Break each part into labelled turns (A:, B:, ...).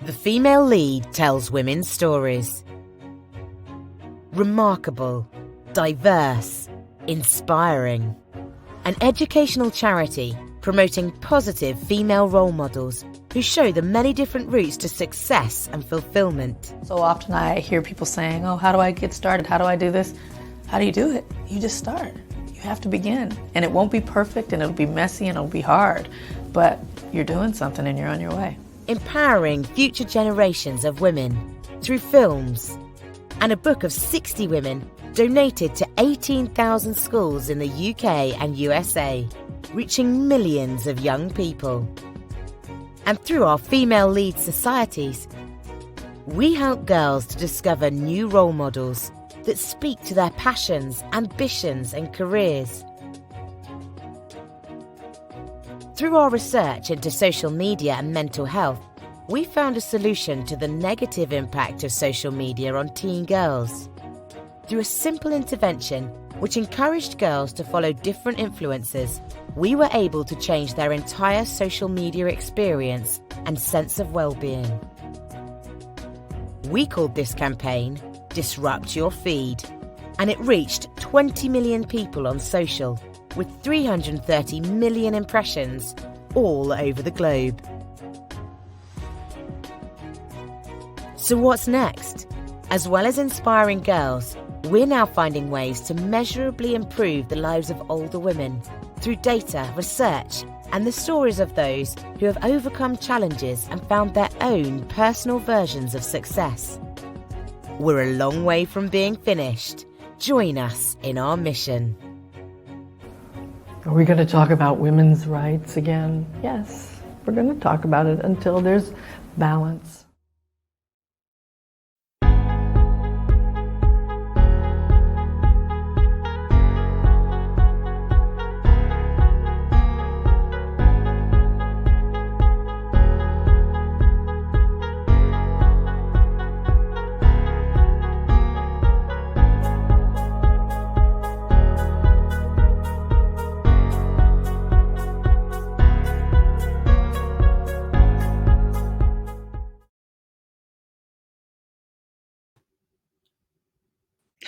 A: The female lead tells women's stories. Remarkable, diverse, inspiring. An educational charity promoting positive female role models who show the many different routes to success and fulfillment.
B: So often I hear people saying, oh, how do I get started? How do I do this? How do you do it? You just start. You have to begin. And it won't be perfect, and it'll be messy, and it'll be hard. But you're doing something, and you're on your way.
A: Empowering future generations of women through films and a book of 60 women donated to 18,000 schools in the UK and USA, reaching millions of young people. And through our female lead societies, we help girls to discover new role models that speak to their passions, ambitions and careers. Through our research into social media and mental health, we found a solution to the negative impact of social media on teen girls. Through a simple intervention which encouraged girls to follow different influencers, we were able to change their entire social media experience and sense of well-being. We called this campaign Disrupt Your Feed, and it reached 20 million people on social, with 330 million impressions all over the globe. So what's next? As well as inspiring girls, we're now finding ways to measurably improve the lives of older women through data, research, and the stories of those who have overcome challenges and found their own personal versions of success. We're a long way from being finished. Join us in our mission.
B: Are we going to talk about women's rights again? Yes, we're going to talk about it until there's balance.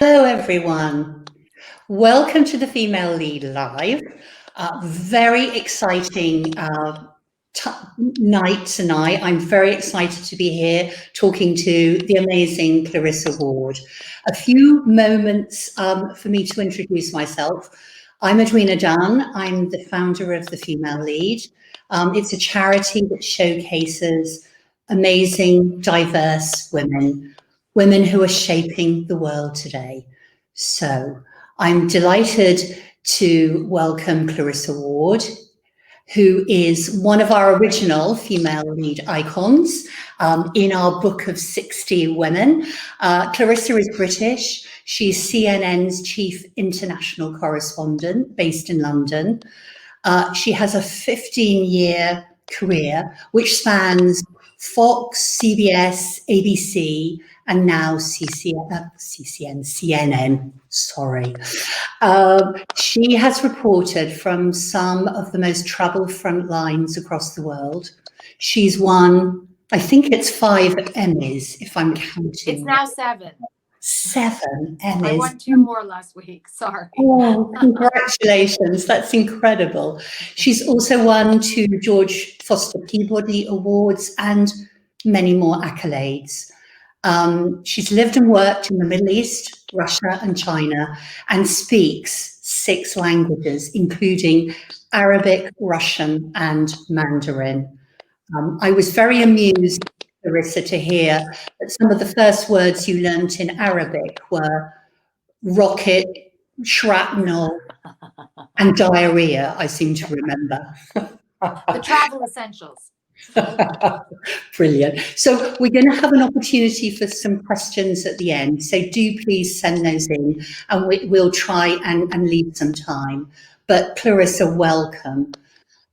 C: Hello everyone, welcome to the Female Lead Live. Very exciting night tonight. I'm very excited to be here talking to the amazing Clarissa Ward. A few moments for me to introduce myself. I'm Edwina Dunn. I'm the founder of the Female Lead. It's a charity that showcases amazing, diverse women who are shaping the world today. So I'm delighted to welcome Clarissa Ward, who is one of our original female lead icons in our book of 60 women. Clarissa is British. She's CNN's chief international correspondent based in London. She has a 15-year career which spans Fox, CBS, ABC, and now CNN, sorry. She has reported from some of the most troubled front lines across the world. She's won, I think it's 5 Emmys, if I'm counting.
D: It's now 7.
C: 7 Emmys.
D: I won 2 more last week, sorry.
C: Oh, congratulations, that's incredible. She's also won 2 George Foster Peabody Awards and many more accolades. She's lived and worked in the Middle East, Russia and China, and speaks 6 languages, including Arabic, Russian and Mandarin. I was very amused, Clarissa, to hear that some of the first words you learnt in Arabic were rocket, shrapnel and diarrhea, I seem to remember.
D: The travel essentials.
C: Brilliant. So we're going to have an opportunity for some questions at the end. So do please send those in and we'll try and leave some time. But Clarissa, welcome.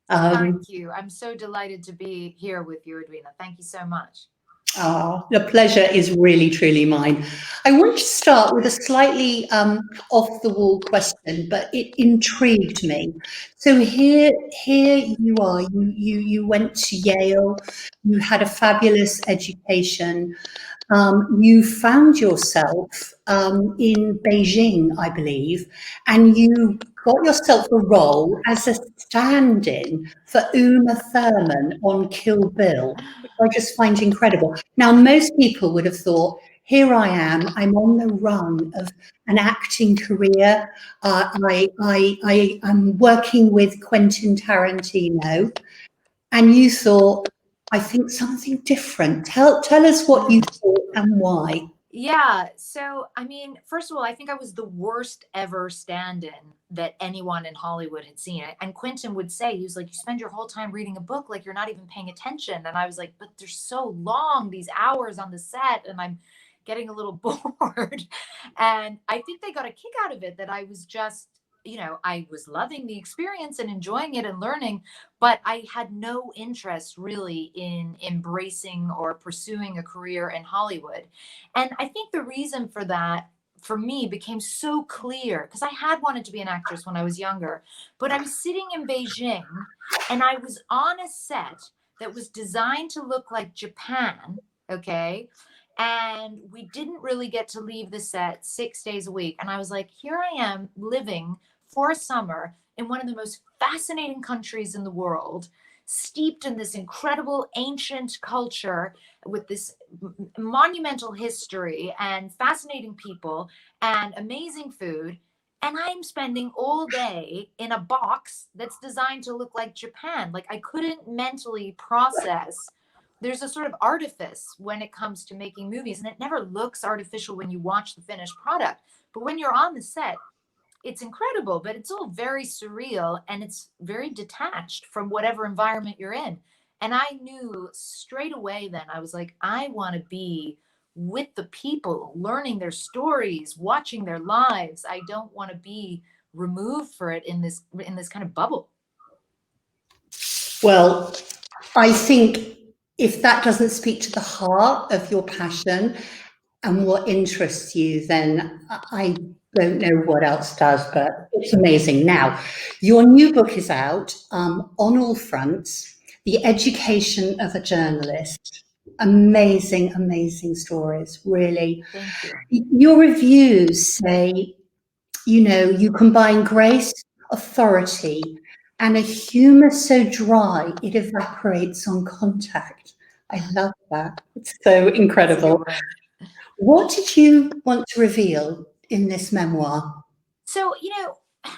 D: Thank you. I'm so delighted to be here with you, Edwina. Thank you so much.
C: The pleasure is really, truly mine. I want to start with a slightly off-the-wall question, but it intrigued me. So here you are. You went to Yale. You had a fabulous education. You found yourself in Beijing, I believe, and you got yourself a role as a stand-in for Uma Thurman on Kill Bill, which I just find incredible. Now, most people would have thought, here I am, I'm on the run of an acting career. I'm working with Quentin Tarantino, and you thought, I think something different. Tell us what you thought and why.
D: Yeah. So, I mean, first of all, I think I was the worst ever stand-in that anyone in Hollywood had seen. And Quentin would say, he was like, you spend your whole time reading a book, like you're not even paying attention. And I was like, but they're so long, these hours on the set, and I'm getting a little bored. And I think they got a kick out of it that I was just, I was loving the experience and enjoying it and learning, but I had no interest really in embracing or pursuing a career in Hollywood. And I think the reason for that for me became so clear because I had wanted to be an actress when I was younger, but I was sitting in Beijing and I was on a set that was designed to look like Japan. Okay. And we didn't really get to leave the set 6 days a week. And I was like, here I am living for a summer in one of the most fascinating countries in the world, steeped in this incredible ancient culture with this monumental history and fascinating people and amazing food. And I'm spending all day in a box that's designed to look like Japan. Like I couldn't mentally process. There's a sort of artifice when it comes to making movies, and it never looks artificial when you watch the finished product. But when you're on the set, it's incredible, but it's all very surreal and it's very detached from whatever environment you're in. And I knew straight away then, I was like, I want to be with the people, learning their stories, watching their lives. I don't want to be removed for it in this kind of bubble.
C: Well, I think if that doesn't speak to the heart of your passion and what interests you, then I don't know what else does, but it's amazing. Now, your new book is out, On All Fronts, The Education of a Journalist. Amazing, amazing stories, really.
D: Thank you.
C: Your reviews say, you combine grace, authority, and a humor so dry it evaporates on contact. I love that. It's so incredible. What did you want to reveal in this memoir?
D: So,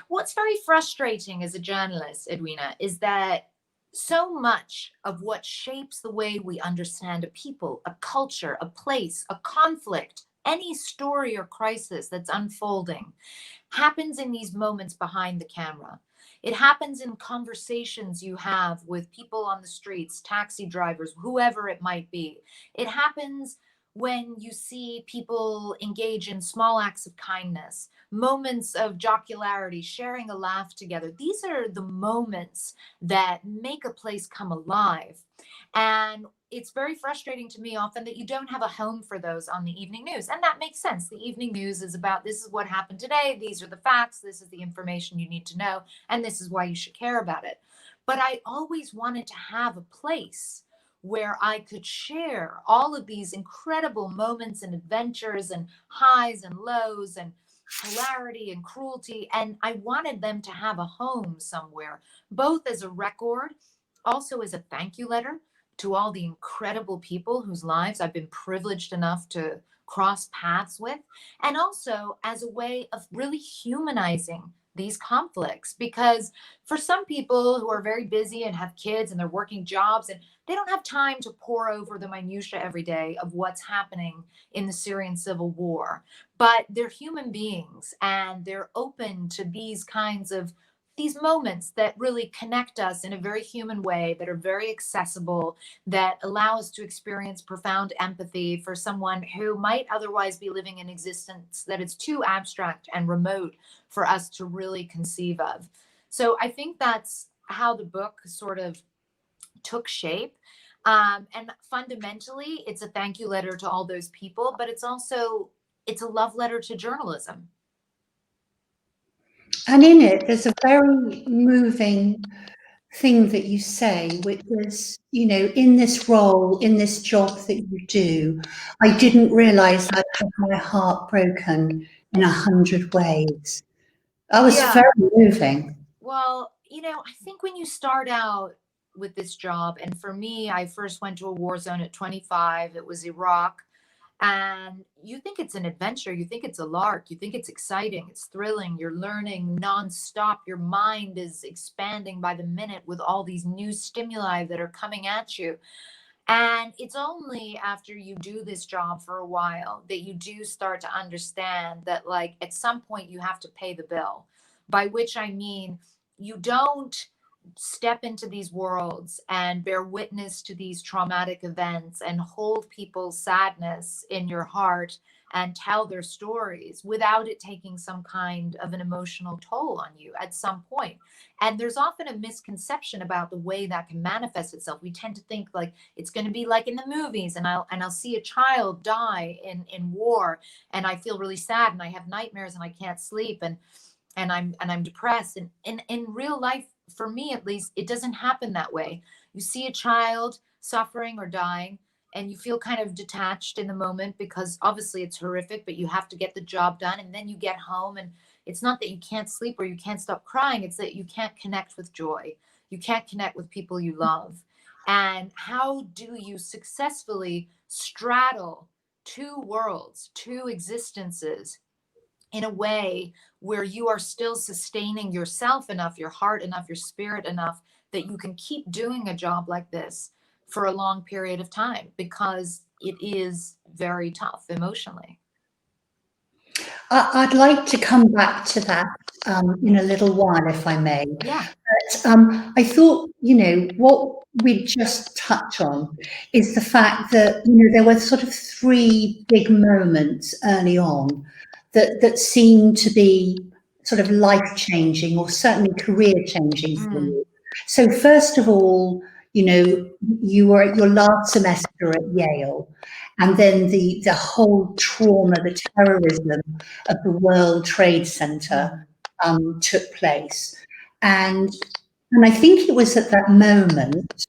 D: what's very frustrating as a journalist, Edwina, is that so much of what shapes the way we understand a people, a culture, a place, a conflict, any story or crisis that's unfolding happens in these moments behind the camera. It happens in conversations you have with people on the streets, taxi drivers, whoever it might be. It happens when you see people engage in small acts of kindness, moments of jocularity, sharing a laugh together. These are the moments that make a place come alive. And it's very frustrating to me often that you don't have a home for those on the evening news. And that makes sense. The evening news is about this is what happened today. These are the facts. This is the information you need to know. And this is why you should care about it. But I always wanted to have a place where I could share all of these incredible moments and adventures and highs and lows and hilarity and cruelty. And I wanted them to have a home somewhere, both as a record, also as a thank you letter to all the incredible people whose lives I've been privileged enough to cross paths with, and also as a way of really humanizing these conflicts. Because for some people who are very busy and have kids and they're working jobs and they don't have time to pore over the minutia every day of what's happening in the Syrian civil war, but they're human beings and they're open to these moments that really connect us in a very human way, that are very accessible, that allow us to experience profound empathy for someone who might otherwise be living an existence that is too abstract and remote for us to really conceive of. So I think that's how the book sort of took shape. And fundamentally, it's a thank you letter to all those people, but it's a love letter to journalism.
C: And in it, there's a very moving thing that you say, which is, in this role, in this job that you do, I didn't realize I'd had my heart broken in 100 ways. That was
D: Yeah.
C: very moving.
D: Well, I think when you start out with this job, and for me, I first went to a war zone at 25. It was Iraq. And you think it's an adventure. You think it's a lark. You think it's exciting. It's thrilling. You're learning nonstop. Your mind is expanding by the minute with all these new stimuli that are coming at you. And it's only after you do this job for a while that you do start to understand that, like, at some point you have to pay the bill, by which I mean you don't step into these worlds and bear witness to these traumatic events and hold people's sadness in your heart and tell their stories without it taking some kind of an emotional toll on you at some point. And there's often a misconception about the way that can manifest itself. We tend to think like it's going to be like in the movies, and I'll see a child die in war, and I feel really sad, and I have nightmares, and I can't sleep, and I'm depressed. And in real life, for me at least, it doesn't happen that way. You see a child suffering or dying, and you feel kind of detached in the moment because obviously it's horrific, but you have to get the job done. And then you get home, and it's not that you can't sleep or you can't stop crying, it's that you can't connect with joy. You can't connect with people you love. And how do you successfully straddle two worlds, two existences, in a way where you are still sustaining yourself enough, your heart enough, your spirit enough, that you can keep doing a job like this for a long period of time, because it is very tough emotionally.
C: I'd like to come back to that in a little while, if I may.
D: Yeah.
C: But I thought, what we just touch on is the fact that, there were sort of three big moments early on that seemed to be sort of life-changing, or certainly career-changing for you. So first of all, you were at your last semester at Yale, and then the whole trauma, the terrorism of the World Trade Center took place. And I think it was at that moment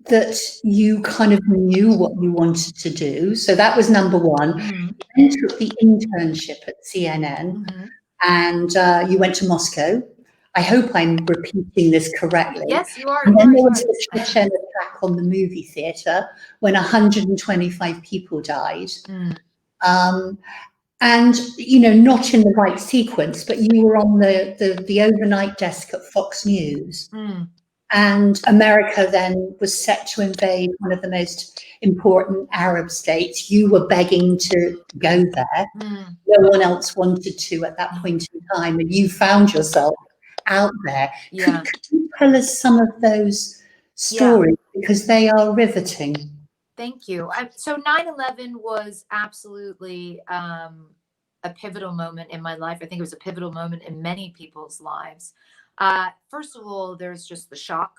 C: that you kind of knew what you wanted to do. So that was number one. You then took the internship at CNN, and you went to Moscow. I hope I'm repeating this correctly.
D: Yes, you are.
C: And then there was the Chechen attack on the movie theatre when 125 people died. And, not in the right sequence, but you were on the overnight desk at Fox News. And America then was set to invade one of the most important Arab states. You were begging to go there. No one else wanted to at that point in time, and you found yourself out there.
D: Yeah.
C: Could you tell us some of those stories? Yeah. Because they are riveting.
D: Thank you. So 9/11 was absolutely a pivotal moment in my life. I think it was a pivotal moment in many people's lives. First of all, there's just the shock.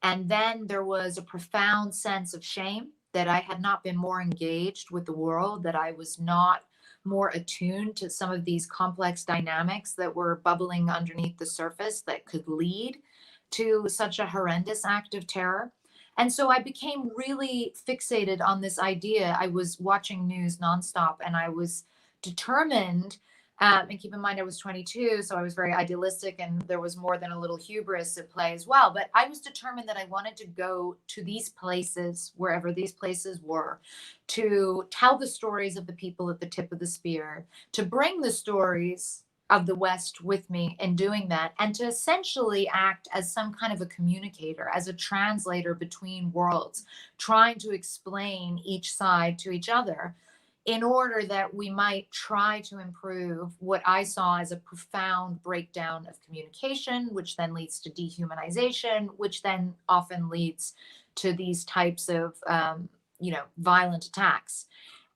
D: And then there was a profound sense of shame that I had not been more engaged with the world, that I was not more attuned to some of these complex dynamics that were bubbling underneath the surface that could lead to such a horrendous act of terror. And so I became really fixated on this idea. I was watching news nonstop, and I was determined, and keep in mind I was 22, so I was very idealistic, and there was more than a little hubris at play as well. But I was determined that I wanted to go to these places, wherever these places were, to tell the stories of the people at the tip of the spear, to bring the stories of the West with me in doing that, and to essentially act as some kind of a communicator, as a translator between worlds, trying to explain each side to each other, in order that we might try to improve what I saw as a profound breakdown of communication, which then leads to dehumanization, which then often leads to these types of, violent attacks.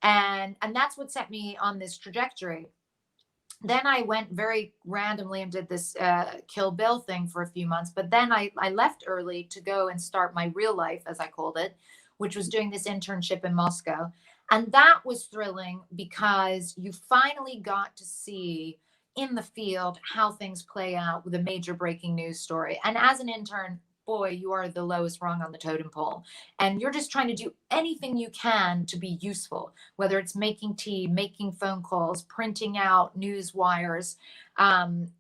D: And that's what set me on this trajectory. Then I went very randomly and did this Kill Bill thing for a few months. But then I left early to go and start my real life, as I called it, which was doing this internship in Moscow. And that was thrilling because you finally got to see in the field how things play out with a major breaking news story. And as an intern, boy, you are the lowest rung on the totem pole. And you're just trying to do anything you can to be useful, whether it's making tea, making phone calls, printing out news wires,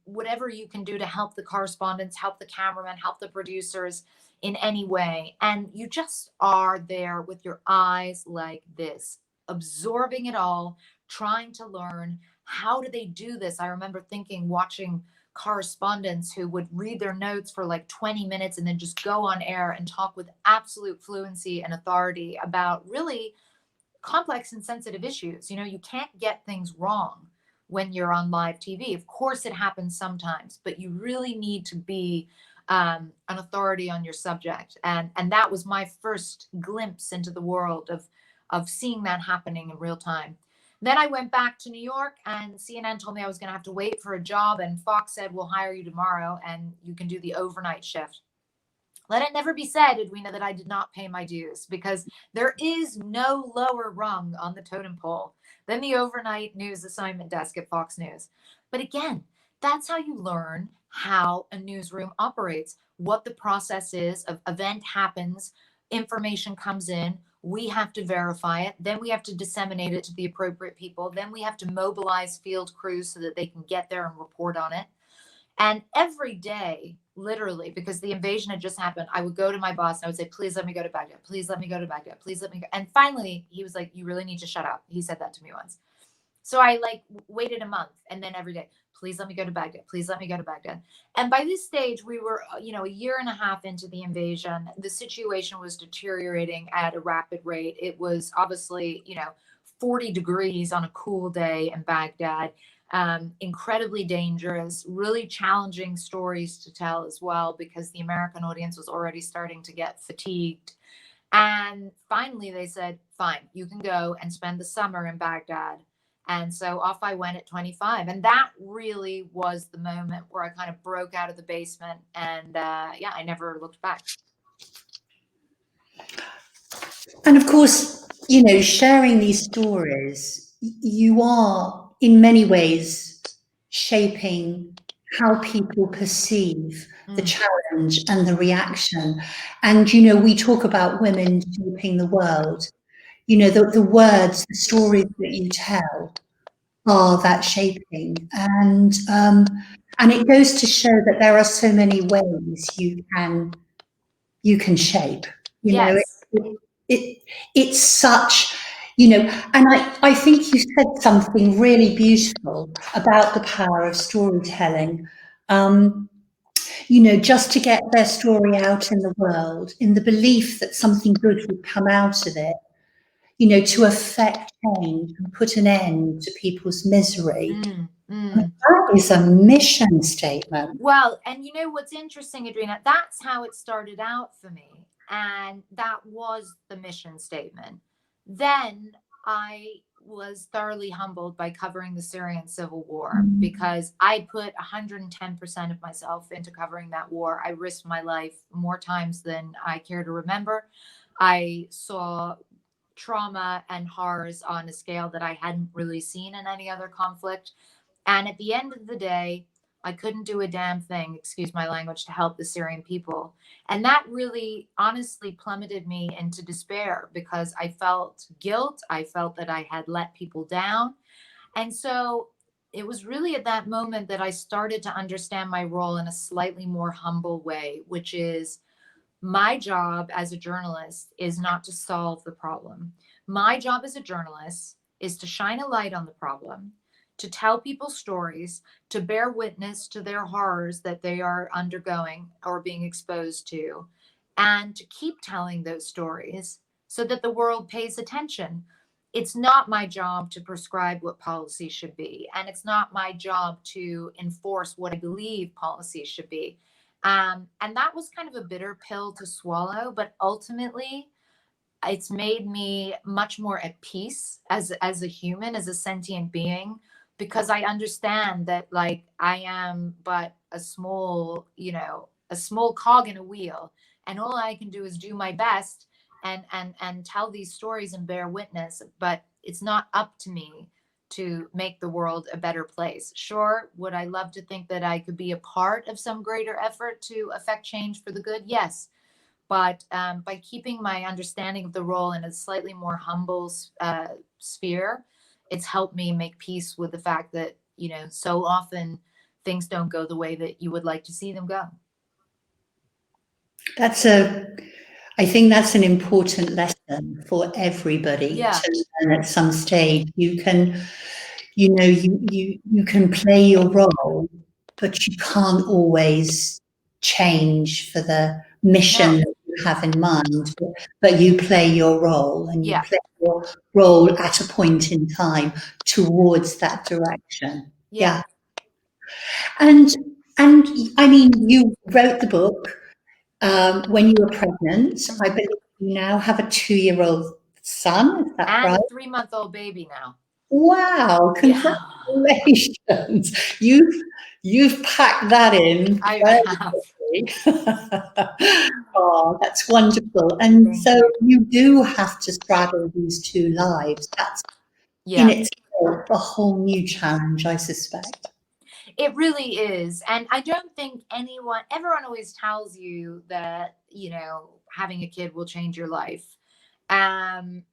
D: whatever you can do to help the correspondents, help the cameramen, help the producers in any way. And you just are there with your eyes like this, absorbing it all, trying to learn. How do they do this? I remember thinking, watching correspondents who would read their notes for like 20 minutes and then just go on air and talk with absolute fluency and authority about really complex and sensitive issues. You know, you can't get things wrong when you're on live TV. Of course, it happens sometimes, but you really need to be an authority on your subject. And that was my first glimpse into the world of seeing that happening in real time. Then I went back to New York, and CNN told me I was going to have to wait for a job, and Fox said, we'll hire you tomorrow and you can do the overnight shift. Let it never be said, Edwina, that I did not pay my dues, because there is no lower rung on the totem pole than the overnight news assignment desk at Fox News. But again, that's how you learn how a newsroom operates, what the process is of event happens, information comes in, we have to verify it, then we have to disseminate it to the appropriate people, then we have to mobilize field crews so that they can get there and report on it. And every day, literally, because the invasion had just happened, I would go to my boss and I would say, please let me go to Baghdad. Please let me go to Baghdad. Please let me go. And finally, he was like, you really need to shut up. He said that to me once. So I waited a month, and then every day, please let me go to Baghdad. Please let me go to Baghdad. And by this stage, we were, a year and a half into the invasion. The situation was deteriorating at a rapid rate. It was obviously, 40 degrees on a cool day in Baghdad. Incredibly dangerous, really challenging stories to tell as well, because the American audience was already starting to get fatigued. And finally they said, fine, you can go and spend the summer in Baghdad. And so off I went at 25. And that really was the moment where I kind of broke out of the basement. And I never looked back.
C: And of course, sharing these stories, you are in many ways shaping how people perceive the challenge and the reaction. And, we talk about women shaping the world. The words, the stories that you tell are that shaping. And it goes to show that there are so many ways you can shape.
D: Yes.
C: It's such, and I think you said something really beautiful about the power of storytelling. Just to get their story out in the world, in the belief that something good would come out of it, to affect change and put an end to people's misery. That is a mission statement.
D: Well, and what's interesting, Edwina, that's how it started out for me. And that was the mission statement. Then I was thoroughly humbled by covering the Syrian civil war, because I put 110% of myself into covering that war. I risked my life more times than I care to remember. I saw trauma and horrors on a scale that I hadn't really seen in any other conflict. And at the end of the day, I couldn't do a damn thing, excuse my language, to help the Syrian people. And that really honestly plummeted me into despair, because I felt guilt. I felt that I had let people down. And so it was really at that moment that I started to understand my role in a slightly more humble way, which is, my job as a journalist is not to solve the problem. My job as a journalist is to shine a light on the problem, to tell people stories, to bear witness to their horrors that they are undergoing or being exposed to, and to keep telling those stories so that the world pays attention. It's not my job to prescribe what policy should be, and it's not my job to enforce what I believe policies should be. And that was kind of a bitter pill to swallow, but ultimately it's made me much more at peace as a human, as a sentient being, because I understand that I am but a small cog in a wheel, and all I can do is do my best and tell these stories and bear witness, but it's not up to me to make the world a better place. Sure, would I love to think that I could be a part of some greater effort to affect change for the good? Yes. But by keeping my understanding of the role in a slightly more humble sphere, it's helped me make peace with the fact that, you know, so often things don't go the way that you would like to see them go.
C: I think that's an important lesson for everybody to learn at some stage. You can, you know, you can play your role, but you can't always change for the mission that you have in mind. But you play your role, and you play your role at a point in time towards that direction. Yeah. And I mean, you wrote the book when you were pregnant. I believe you now have a 2-year-old son. Is that
D: and
C: right?
D: a 3-month-old baby now.
C: Wow! Congratulations. Yeah. You've packed that in.
D: I have.
C: Oh, that's wonderful. And so you do have to straddle these two lives. That's in itself a whole new challenge, I suspect.
D: It really is. And I don't think everyone always tells you that, you know, having a kid will change your life. And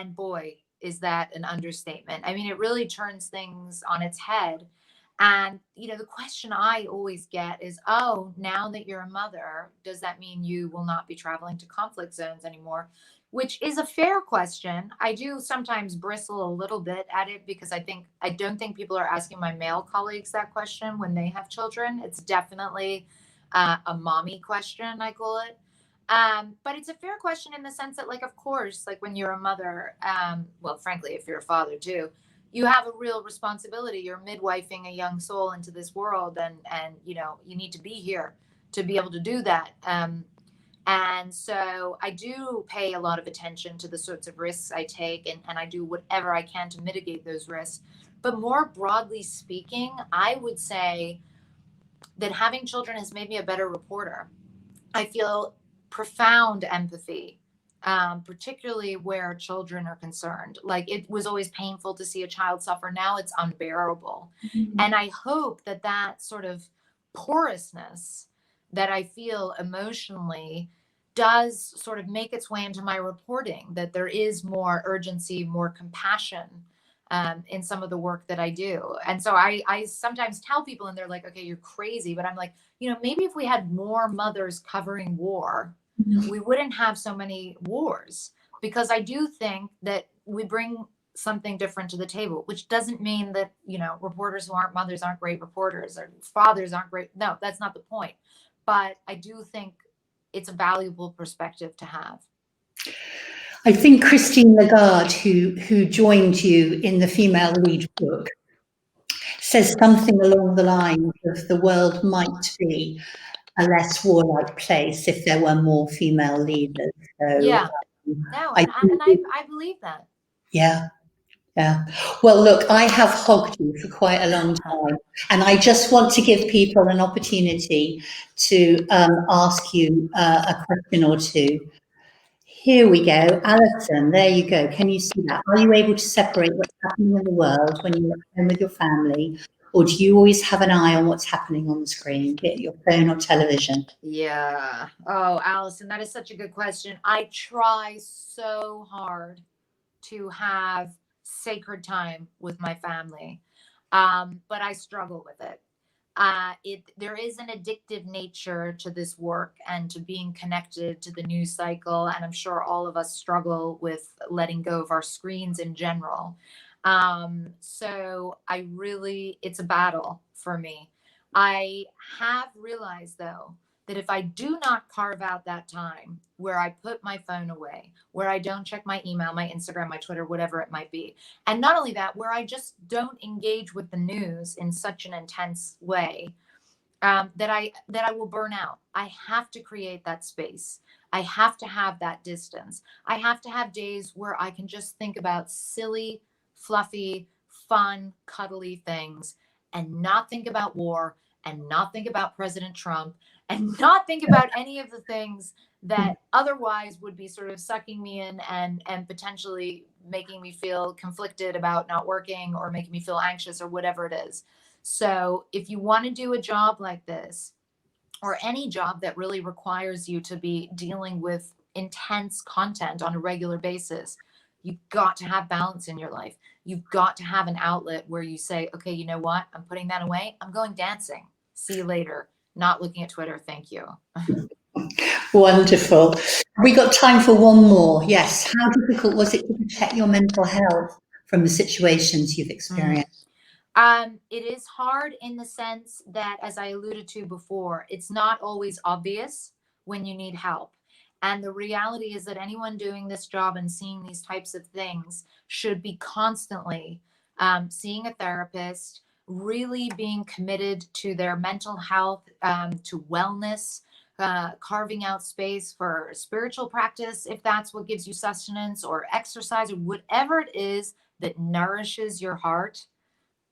D: boy, is that an understatement. I mean, it really turns things on its head. And, you know, the question I always get is, oh, now that you're a mother, does that mean you will not be traveling to conflict zones anymore? Which is a fair question. I do sometimes bristle a little bit at it because I don't think people are asking my male colleagues that question when they have children. It's definitely a mommy question, I call it. But it's a fair question in the sense that, like, of course, like when you're a mother, well, frankly, if you're a father too, you have a real responsibility. You're midwifing a young soul into this world, and you know, you need to be here to be able to do that. And so I do pay a lot of attention to the sorts of risks I take, and I do whatever I can to mitigate those risks. But more broadly speaking, I would say that having children has made me a better reporter. I feel profound empathy, particularly where children are concerned. Like, it was always painful to see a child suffer. Now it's unbearable. Mm-hmm. And I hope that that sort of porousness that I feel emotionally does sort of make its way into my reporting, that there is more urgency, more compassion in some of the work that I do. And so I sometimes tell people, and they're like, okay, you're crazy. But I'm like, you know, maybe if we had more mothers covering war, we wouldn't have so many wars, because I do think that we bring something different to the table, which doesn't mean that, you know, reporters who aren't mothers aren't great reporters, or fathers aren't great. No, that's not the point. But I do think it's a valuable perspective to have.
C: I think Christine Lagarde, who joined you in the female lead book, says something along the lines of the world might be a less warlike place if there were more female leaders. So,
D: yeah, no, I believe that.
C: Yeah. Yeah. Well, look, I have hogged you for quite a long time, and I just want to give people an opportunity to ask you a question or two. Here we go. Alison, there you go. Can you see that? Are you able to separate what's happening in the world when you're at home with your family, or do you always have an eye on what's happening on the screen, be it your phone or television?
D: Yeah. Oh, Alison, that is such a good question. I try so hard to have sacred time with my family, but I struggle with it. There is an addictive nature to this work and to being connected to the news cycle, and I'm sure all of us struggle with letting go of our screens in general. So it's a battle for me. I have realized, though, that if I do not carve out that time where I put my phone away, where I don't check my email, my Instagram, my Twitter, whatever it might be, and not only that, where I just don't engage with the news in such an intense way, that I will burn out. I have to create that space. I have to have that distance. I have to have days where I can just think about silly, fluffy, fun, cuddly things, and not think about war, and not think about President Trump, and not think about any of the things that otherwise would be sort of sucking me in and potentially making me feel conflicted about not working or making me feel anxious or whatever it is. So if you want to do a job like this, or any job that really requires you to be dealing with intense content on a regular basis, you've got to have balance in your life. You've got to have an outlet where you say, okay, you know what? I'm putting that away. I'm going dancing. See you later. Not looking at Twitter. Thank you.
C: Wonderful. We got time for one more. Yes. How difficult was it to protect your mental health from the situations you've experienced?
D: It is hard in the sense that, as I alluded to before, it's not always obvious when you need help. And the reality is that anyone doing this job and seeing these types of things should be constantly seeing a therapist, really being committed to their mental health, to wellness, carving out space for spiritual practice, if that's what gives you sustenance, or exercise, or whatever it is that nourishes your heart.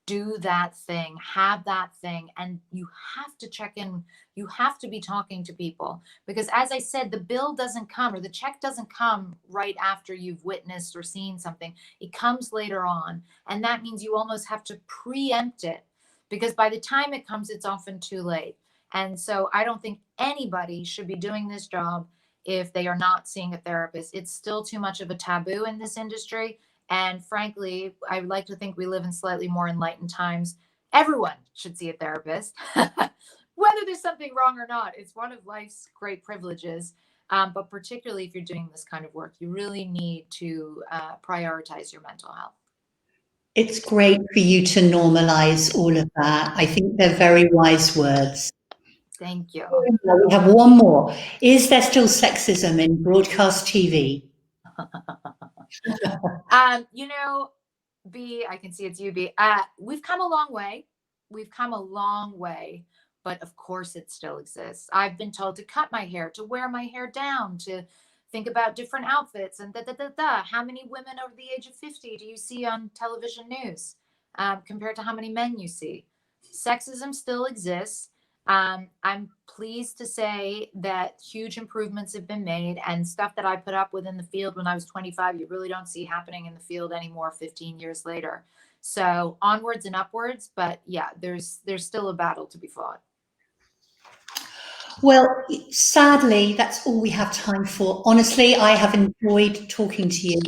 D: Do that thing, have that thing, and you have to check in. You have to be talking to people, because as I said, the bill doesn't come, or the check doesn't come right after you've witnessed or seen something. It comes later on. And that means you almost have to preempt it, because by the time it comes, it's often too late. And so I don't think anybody should be doing this job if they are not seeing a therapist. It's still too much of a taboo in this industry. And frankly, I would like to think we live in slightly more enlightened times. Everyone should see a therapist, whether there's something wrong or not. It's one of life's great privileges. But particularly if you're doing this kind of work, you really need to prioritize your mental health.
C: It's great for you to normalize all of that. I think they're very wise words.
D: Thank you.
C: We have one more. Is there still sexism in broadcast TV?
D: You know, B, I can see it's you, B. We've come a long way. We've come a long way, but of course it still exists. I've been told to cut my hair, to wear my hair down, to think about different outfits, and How many women over the age of 50 do you see on television news compared to how many men you see? Sexism still exists. I'm pleased to say that huge improvements have been made, and stuff that I put up with in the field when I was 25, you really don't see happening in the field anymore 15 years later. So onwards and upwards, but yeah, there's still a battle to be fought.
C: Well, sadly, that's all we have time for. Honestly, I have enjoyed talking to you.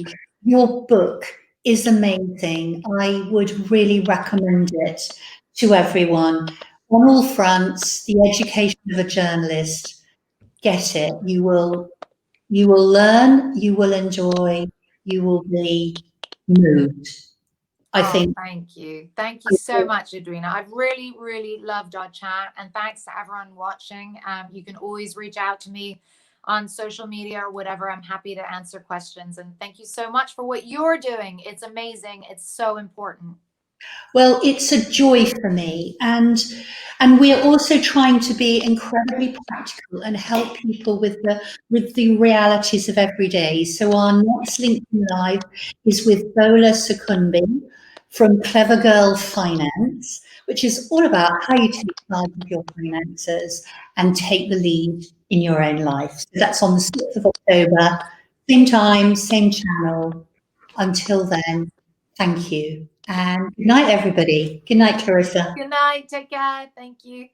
C: Your book is amazing. I would really recommend it to everyone. On all fronts, the education of a journalist. Get it. You will learn, you will enjoy, you will be moved. I think.
D: Thank you. Thank you so much, Edwina. I've really, really loved our chat, and thanks to everyone watching. You can always reach out to me on social media or whatever. I'm happy to answer questions, and thank you so much for what you're doing. It's amazing. It's so important.
C: Well, it's a joy for me, and we're also trying to be incredibly practical and help people with the realities of every day. So our next LinkedIn Live is with Bola Sukumbi from Clever Girl Finance, which is all about how you take charge of your finances and take the lead in your own life. So that's on the 6th of October, same time, same channel. Until then, thank you. And good night, everybody. Good night, Clarissa.
D: Good night. Take care. Thank you.